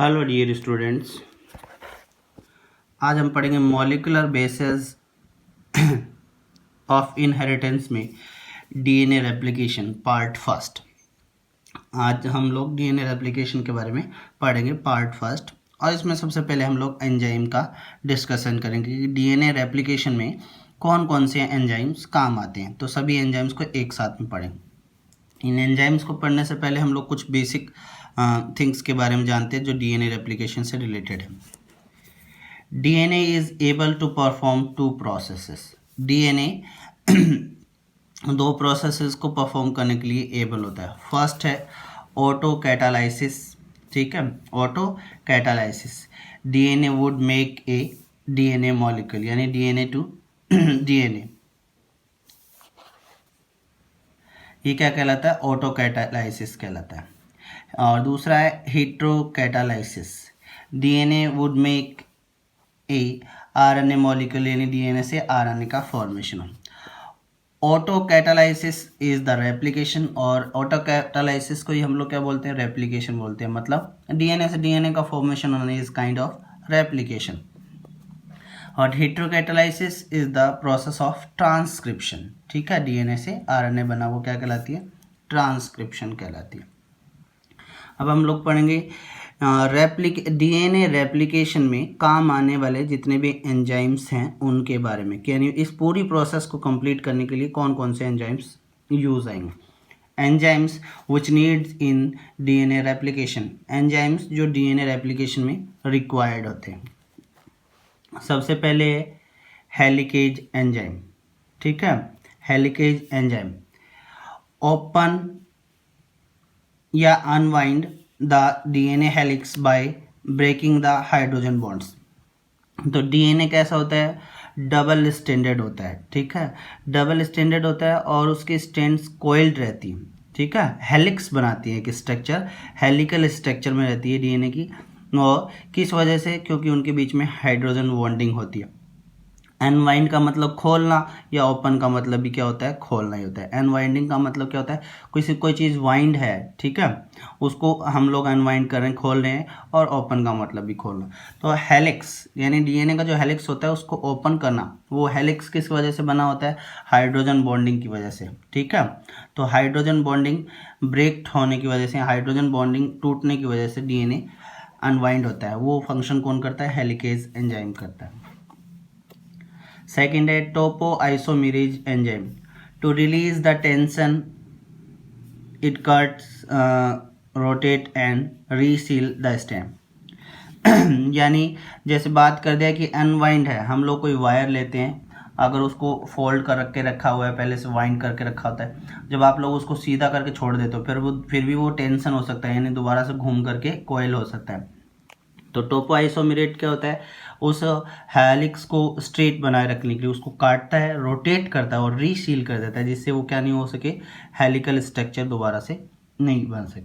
Hello dear students, आज हम पढ़ेंगे मॉलिक्यूलर बेसिस ऑफ इनहेरिटेंस में डीएनए रेप्लिकेशन पार्ट फर्स्ट। आज हम लोग डीएनए रेप्लिकेशन के बारे में पढ़ेंगे पार्ट फर्स्ट, और इसमें सबसे पहले हम लोग एंजाइम का डिस्कशन करेंगे कि डीएनए रेप्लिकेशन में कौन कौन से एंजाइम्स काम आते हैं। तो सभी एंजाइम्स को एक साथ में पढ़ेंगे। इन एंजाइम्स को पढ़ने से पहले हम लोग कुछ बेसिक थिंग्स के बारे में जानते हैं जो डीएनए रेप्लिकेशन से रिलेटेड है। DNA is able to perform two processes. DNA दो प्रोसेसेस को परफॉर्म करने के लिए एबल होता है। फर्स्ट है ऑटो कैटालाइसिस, ठीक है, auto catalysis. DNA would make A DNA molecule, यानी डीएनए टू डीएनए, ये क्या कहलाता है? ऑटो कैटालाइसिस कहलाता है। और दूसरा है heterocatalysis. DNA would make a RNA molecule, यानी डीएनए से आरएनए का फॉर्मेशन हो। Autocatalysis is the replication, और ऑटो कैटालाइसिस को ही हम लोग क्या बोलते हैं? रेप्लिकेशन बोलते हैं। मतलब डीएनए से डीएनए का फॉर्मेशन होना इज काइंड ऑफ रेप्लिकेशन। और heterocatalysis is the process of transcription, ठीक है, डीएनए से आरएनए बना वो क्या कहलाती है? ट्रांसक्रिप्शन कहलाती है। अब हम लोग पढ़ेंगे डीएनए रेप्लिकेशन में काम आने वाले जितने भी एंजाइम्स हैं उनके बारे में, यानी इस पूरी प्रोसेस को कंप्लीट करने के लिए कौन कौन से एंजाइम्स यूज आएंगे। Enzymes which needs in DNA replication, enzymes जो डीएनए रेप्लिकेशन में रिक्वायर्ड होते हैं। सबसे पहले हेलिकेज एंजाइम, ठीक है, हेलिकेज एंजाइम ओपन या unwind the DNA helix by breaking the hydrogen bonds. तो डीएनए कैसा होता है? डबल स्टैंडर्ड होता है, ठीक है, डबल स्टैंडर्ड होता है और उसकी स्ट्रैंड्स कोइल्ड रहती हैं, ठीक है, हेलिक्स बनाती है एक स्ट्रक्चर, हेलिकल स्ट्रक्चर में रहती है डीएनए की। और किस वजह से? क्योंकि उनके बीच में हाइड्रोजन बॉन्डिंग होती है। अनवाइंड का मतलब खोलना, या ओपन का मतलब भी क्या होता है? खोलना ही होता है। अनवाइंडिंग का मतलब क्या होता है? कोई चीज़ वाइंड है, ठीक है, उसको हम लोग अनवाइंड कर रहे हैं, खोल रहे हैं, और ओपन का मतलब भी खोलना। तो हेलिक्स यानी डीएनए का जो हेलिक्स होता है उसको ओपन करना, वो हेलिक्स किस वजह से बना होता है? हाइड्रोजन बॉन्डिंग की वजह से, ठीक है। तो हाइड्रोजन बॉन्डिंग ब्रेक होने की वजह से, हाइड्रोजन बॉन्डिंग टूटने की वजह से डीएनए अनवाइंड होता है। वो फंक्शन कौन करता है? हेलिकेज एंजाइम करता है। सेकेंड है topoisomerase enzyme. To release the tension it cuts rotate and reseal the stem. यानी जैसे बात कर दिया कि अनवाइंड है, हम लोग कोई वायर लेते हैं, अगर उसको फोल्ड कर के रखा हुआ है, पहले से वाइंड करके रखा होता है, जब आप लोग उसको सीधा करके छोड़ देते हो फिर भी वो टेंशन हो सकता है, यानी दोबारा से घूम करके कोयल हो सकता है। तो टोपो आइसोमेरेट क्या होता है? उस हेलिक्स को स्ट्रेट बनाए रखने के लिए उसको काटता है, रोटेट करता है और रीसील कर देता है, जिससे वो क्या नहीं हो सके? हेलिकल स्ट्रक्चर दोबारा से नहीं बन सके।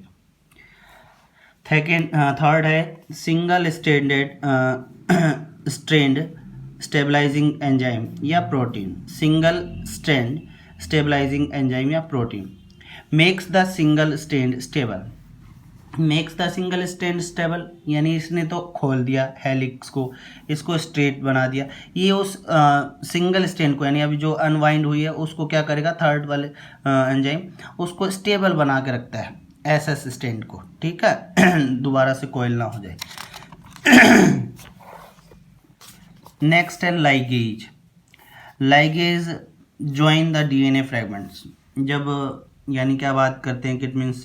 थर्ड है सिंगल स्ट्रेंड स्टेबलाइजिंग एंजाइम या protein. Single strand stabilising enzyme या protein makes the single strand stable. Makes the single strand stable, यानी इसने तो खोल दिया हेलिक्स को, इसको स्ट्रेट बना दिया। ये उस सिंगल स्ट्रैंड को, यानी अभी जो अनवाइंड हुई है उसको क्या करेगा? थर्ड वाले एंजाइम उसको स्टेबल बना के रखता है, एसएस स्ट्रैंड को, ठीक है, दोबारा से कोयल ना हो जाए। नेक्स्ट है ligase. Ligase join the DNA fragments. जब यानी क्या बात करते हैं कि इट मीन्स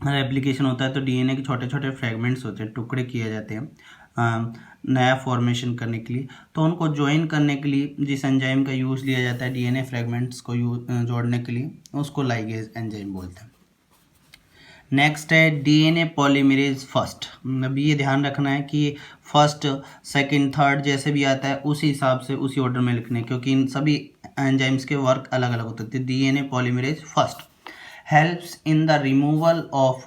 रेप्लिकेशन होता है तो डीएनए के छोटे छोटे फ्रेगमेंट्स होते हैं, टुकड़े किए जाते हैं नया फॉर्मेशन करने के लिए। तो उनको ज्वाइन करने के लिए जिस एंजाइम का यूज़ लिया जाता है डीएनए फ्रेगमेंट्स को जोड़ने के लिए, उसको लाइगेज एंजाइम बोलते हैं। नेक्स्ट है डीएनए पॉलीमरेज फर्स्ट। अब ये ध्यान रखना है कि फर्स्ट सेकंड थर्ड जैसे भी आता है उसी हिसाब से उसी ऑर्डर में लिखने, क्योंकि इन सभी एंजाइम्स के वर्क अलग अलग होते हैं। DNA polymerase first helps in the removal of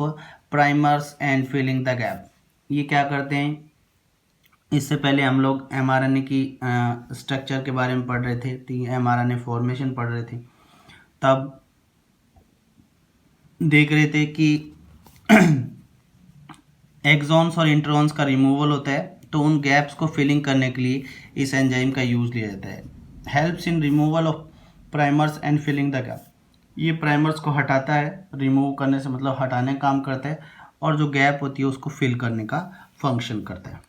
primers and filling the gap. ये क्या करते हैं? इससे पहले हम लोग एमआरएनए की स्ट्रक्चर के बारे में पढ़ रहे थे, एमआरएनए फॉर्मेशन पढ़ रहे थे, तब देख रहे थे कि एक्सॉन्स और इंट्रॉन्स का रिमूवल होता है, तो उन गैप्स को फिलिंग करने के लिए इस एंजाइम का यूज़ लिया जाता है। Helps in removal of primers and filling the gap, ये प्राइमर्स को हटाता है, रिमूव करने से मतलब हटाने का काम करता है, और जो गैप होती है उसको फिल करने का फंक्शन करता है।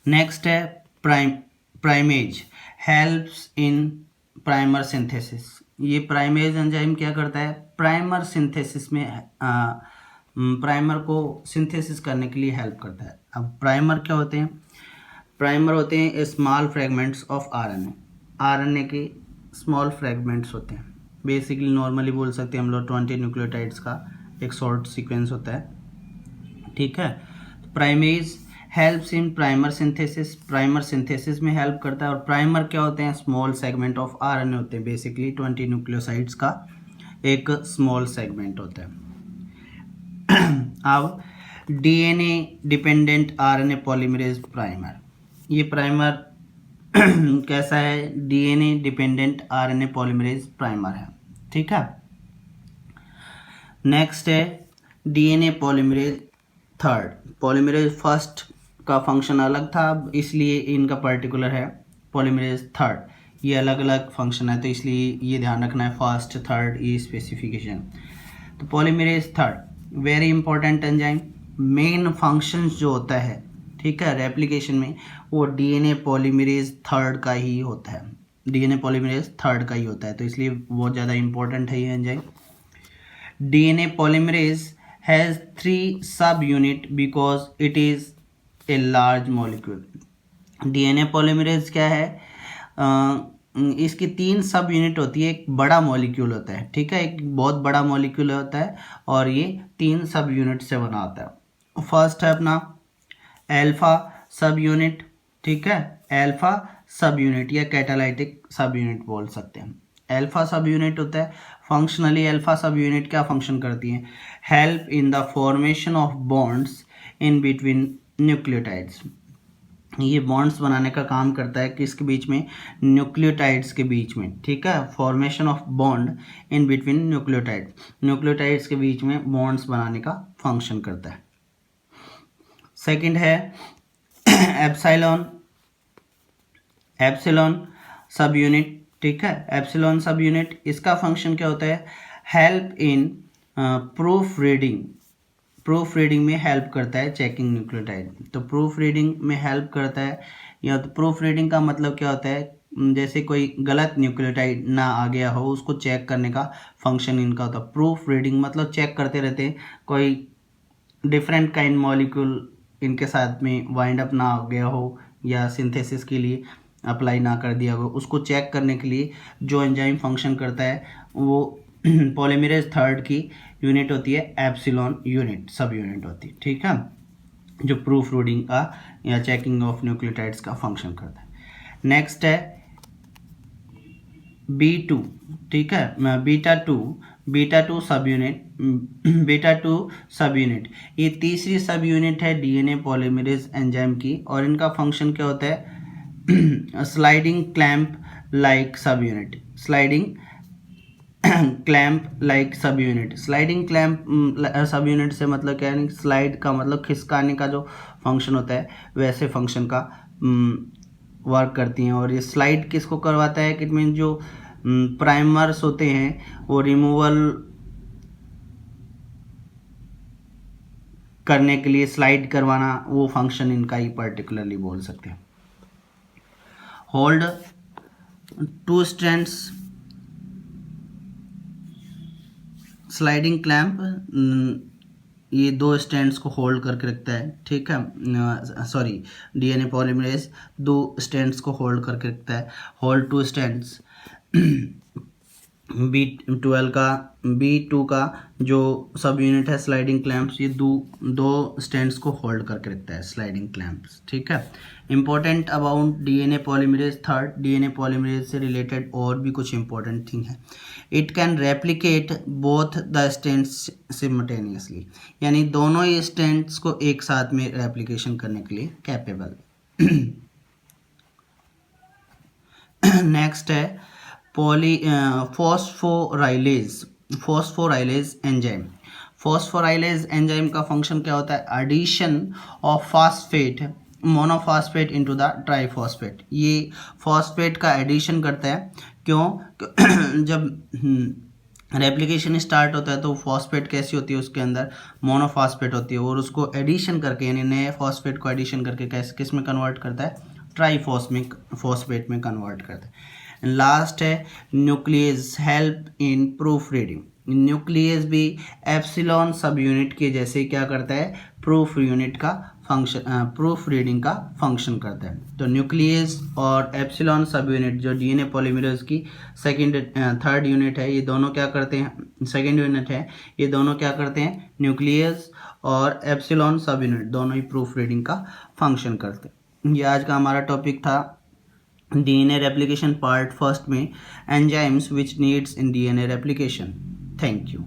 नेक्स्ट है primase, helps in primer synthesis. ये प्राइमेज एंजाइम क्या करता है, प्राइमर सिंथेसिस में प्राइमर को सिंथेसिस करने के लिए हेल्प करता है। अब प्राइमर क्या होते हैं, प्राइमर होते हैं small fragments of RNA, RNA के स्मॉल फ्रेगमेंट्स होते हैं। बेसिकली नॉर्मली बोल सकते हैं हम लोग 20 न्यूक्लियोटाइड्स का एक शॉर्ट सीक्वेंस होता है, ठीक है। Primase helps in primer synthesis, primer synthesis में हेल्प करता है। और प्राइमर क्या होते हैं, स्मॉल सेगमेंट ऑफ आरएनए होते हैं, बेसिकली 20 न्यूक्लियोसाइड्स का एक स्मॉल सेगमेंट होता है। अब DNA dependent RNA polymerase primer, ये प्राइमर कैसा है, DNA dependent RNA polymerase primer है, ठीक है। नेक्स्ट है DNA polymerase third, polymerase first का फंक्शन अलग था, इसलिए इनका पर्टिकुलर है पॉलीमरेज थर्ड, ये अलग अलग फंक्शन है, तो इसलिए ये ध्यान रखना है, फर्स्ट थर्ड ये स्पेसिफिकेशन। तो polymerase third very important enzyme, main functions जो होता है, ठीक है, रेप्लिकेशन में, वो डीएनए पॉलीमरेज थर्ड का ही होता है, डीएनए पॉलीमरेज थर्ड का ही होता है, तो इसलिए बहुत ज़्यादा इंपॉर्टेंट है ये एंजाइम। डीएनए पॉलीमरेज हैज़ 3 सब unit because it is a large molecule. DNA polymerase क्या है, इसकी 3 सब यूनिट होती है, एक बड़ा मॉलिक्यूल होता है, ठीक है, एक बहुत बड़ा मॉलिक्यूल होता है, और ये 3 सब यूनिट से बना होता है। फर्स्ट है अपना एल्फा सब यूनिट, ठीक है, एल्फा सब यूनिट या कैटालाइटिक सब यूनिट बोल सकते हैं। एल्फा सब यूनिट होता है, फंक्शनली एल्फा सब यूनिट क्या फंक्शन करती है, help in the formation of bonds in between nucleotides, ये बॉन्ड्स बनाने का काम करता है किसके बीच में, न्यूक्लियोटाइड्स के बीच में, ठीक है, formation of bond in between nucleotide, nucleotides के बीच में बॉन्ड्स बनाने का फंक्शन करता है। सेकंड है एप्सिलॉन, एप्सिलॉन सब यूनिट, ठीक है, एप्सिलॉन सब यूनिट, इसका फंक्शन क्या होता है, help in proof reading, proof reading में हेल्प करता है, चेकिंग न्यूक्लियोटाइड, तो प्रूफ रीडिंग में हेल्प करता है। या तो प्रूफ रीडिंग का मतलब क्या होता है, जैसे कोई गलत न्यूक्लियोटाइड ना आ गया हो उसको चेक करने का फंक्शन इनका होता है। प्रूफ रीडिंग मतलब चेक करते रहते हैं, कोई डिफरेंट काइंड मॉलिक्यूल इनके साथ में वाइंड अप ना हो गया हो या सिंथेसिस के लिए अप्लाई ना कर दिया हो, उसको चेक करने के लिए जो एंजाइम फंक्शन करता है वो पॉलीमरेज थर्ड की यूनिट होती है, एप्सिलॉन यूनिट सब यूनिट होती है, ठीक है, जो प्रूफ रीडिंग का या चेकिंग ऑफ न्यूक्लियोटाइड्स का फंक्शन करता है। नेक्स्ट है B2, ठीक है, बीटा टू सब यूनिट, बीटा टू सब यूनिट, ये तीसरी सब यूनिट है डीएनए पॉलीमरेज एंजाइम की, और इनका फंक्शन क्या होता है, स्लाइडिंग क्लैंप लाइक सब यूनिट, स्लाइडिंग क्लैंप लाइक सब यूनिट, स्लाइडिंग क्लैंप सब यूनिट से मतलब क्या है, स्लाइड का मतलब खिसकाने का जो फंक्शन होता है वैसे फंक्शन का वर्क करती हैं। और ये स्लाइड किसको करवाता है, इट मीन जो प्राइमर्स होते हैं वो रिमूवल करने के लिए स्लाइड करवाना, वो फंक्शन इनका ही पर्टिकुलरली बोल सकते हैं। होल्ड 2 स्ट्रैंड्स, स्लाइडिंग क्लैंप ये 2 स्टैंड्स को होल्ड करके रखता है, ठीक है, सॉरी, डीएनए पॉलीमरेज 2 स्टैंड्स को होल्ड करके रखता है। होल्ड 2 स्टैंड्स, B2 का जो सब यूनिट है स्लाइडिंग क्लैंप्स, ये दो स्टैंड्स को होल्ड करके रखता है, स्लाइडिंग क्लैंप्स, ठीक है। Important about DNA polymerase third, DNA polymerase से रिलेटेड और भी कुछ इंपॉर्टेंट थिंग है, it can replicate both the stands simultaneously, यानी दोनों ही स्टैंड्स को एक साथ में रेप्लिकेशन करने के लिए कैपेबल। नेक्स्ट है phosphorylase, phosphorylase enzyme, phosphorylase enzyme का फंक्शन क्या होता है? Addition of phosphate monophosphate into the triphosphate. ये फॉस्फेट का एडिशन करता है। क्यों? जब रेप्लिकेशन स्टार्ट होता है तो फॉस्फेट कैसी होती है, उसके अंदर मोनोफॉस्फेट होती है, और उसको एडिशन करके यानी नए फॉस्फेट को एडिशन करके कैसे किस में कन्वर्ट करता है? ट्राइफॉस्मिक फॉस्फेट में कन्वर्ट करता है। लास्ट है nucleus help in proof reading. Nucleus भी एप्सिलॉन सब यूनिट के जैसे क्या करता है? प्रूफ यूनिट का फंक्शन प्रूफ रीडिंग का फंक्शन करता है। तो न्यूक्लियस और एप्सिलॉन सब यूनिट जो डीएनए पॉलीमरेज की थर्ड यूनिट है, ये दोनों क्या करते हैं? सेकेंड यूनिट है, ये दोनों क्या करते हैं? न्यूक्लियस और एप्सिलॉन सब यूनिट दोनों ही प्रूफ रीडिंग का फंक्शन करते हैं। ये आज का हमारा टॉपिक था डीएनए रेप्लिकेशन पार्ट फर्स्ट में enzymes which needs in DNA replication. Thank you.